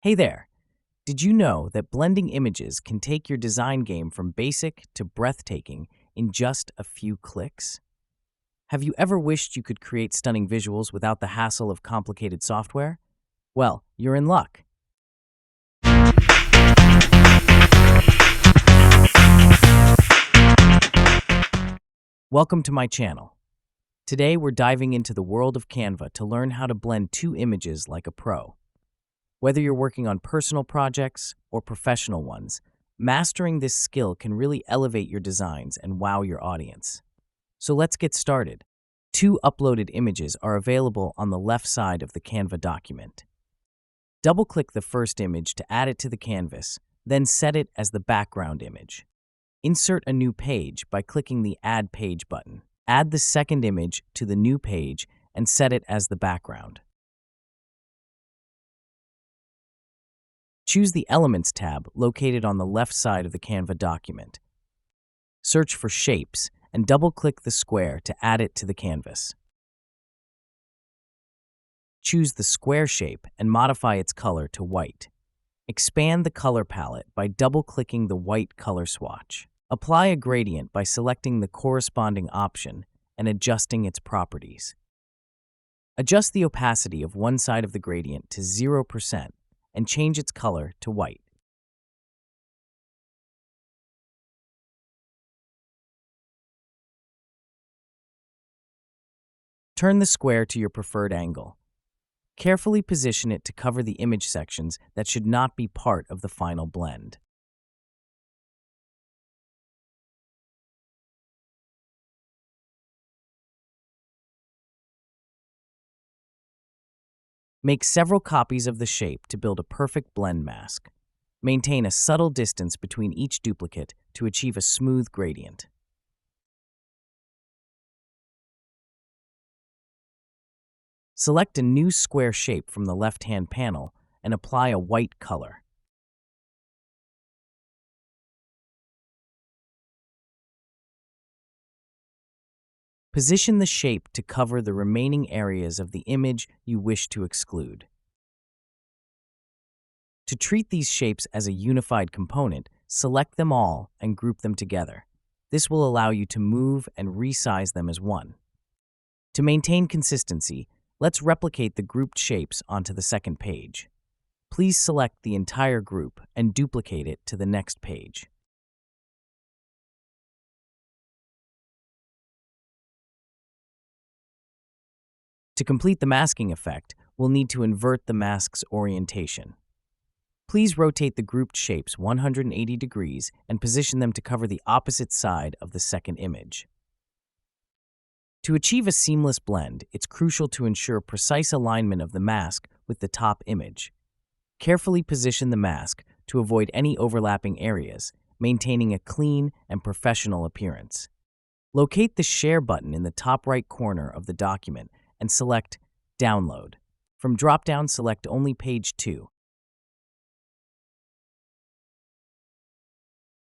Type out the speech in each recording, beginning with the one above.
Hey there! Did you know that blending images can take your design game from basic to breathtaking in just a few clicks? Have you ever wished you could create stunning visuals without the hassle of complicated software? Well, you're in luck. Welcome to my channel. Today we're diving into the world of Canva to learn how to blend two images like a pro. Whether you're working on personal projects or professional ones, mastering this skill can really elevate your designs and wow your audience. So let's get started. Two uploaded images are available on the left side of the Canva document. Double-click the first image to add it to the canvas, then set it as the background image. Insert a new page by clicking the Add Page button. Add the second image to the new page and set it as the background. Choose the Elements tab located on the left side of the Canva document. Search for Shapes and double-click the square to add it to the canvas. Choose the square shape and modify its color to white. Expand the color palette by double-clicking the white color swatch. Apply a gradient by selecting the corresponding option and adjusting its properties. Adjust the opacity of one side of the gradient to 0% and change its color to white. Turn the square to your preferred angle. Carefully position it to cover the image sections that should not be part of the final blend. Make several copies of the shape to build a perfect blend mask. Maintain a subtle distance between each duplicate to achieve a smooth gradient. Select a new square shape from the left-hand panel and apply a white color. Position the shape to cover the remaining areas of the image you wish to exclude. To treat these shapes as a unified component, select them all and group them together. This will allow you to move and resize them as one. To maintain consistency, let's replicate the grouped shapes onto the second page. Please select the entire group and duplicate it to the next page. To complete the masking effect, we'll need to invert the mask's orientation. Please rotate the grouped shapes 180 degrees and position them to cover the opposite side of the second image. To achieve a seamless blend, it's crucial to ensure precise alignment of the mask with the top image. Carefully position the mask to avoid any overlapping areas, maintaining a clean and professional appearance. Locate the Share button in the top right corner of the document and select Download. From drop-down, select only page 2.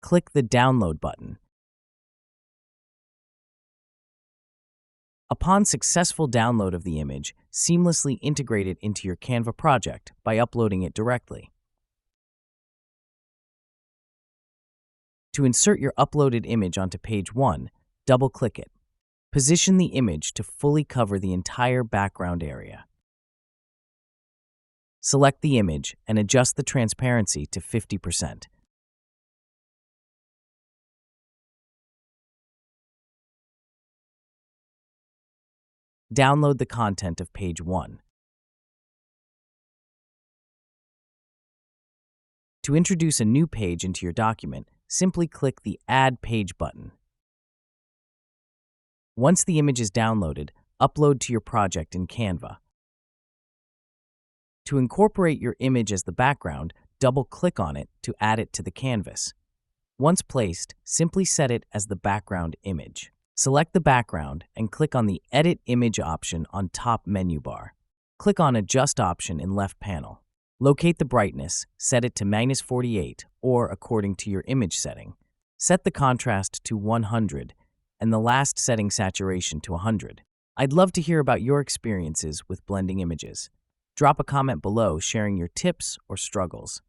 Click the Download button. Upon successful download of the image, seamlessly integrate it into your Canva project by uploading it directly. To insert your uploaded image onto page 1, double-click it. Position the image to fully cover the entire background area. Select the image and adjust the transparency to 50%. Download the content of page 1. To introduce a new page into your document, simply click the Add Page button. Once the image is downloaded, upload to your project in Canva. To incorporate your image as the background, double-click on it to add it to the canvas. Once placed, simply set it as the background image. Select the background and click on the Edit Image option on top menu bar. Click on Adjust option in left panel. Locate the brightness, set it to -48 or according to your image setting. Set the contrast to 100 and the last setting saturation to 100. I'd love to hear about your experiences with blending images. Drop a comment below sharing your tips or struggles.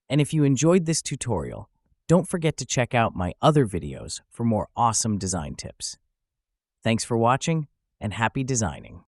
And if you enjoyed this tutorial, don't forget to check out my other videos for more awesome design tips. Thanks for watching and happy designing.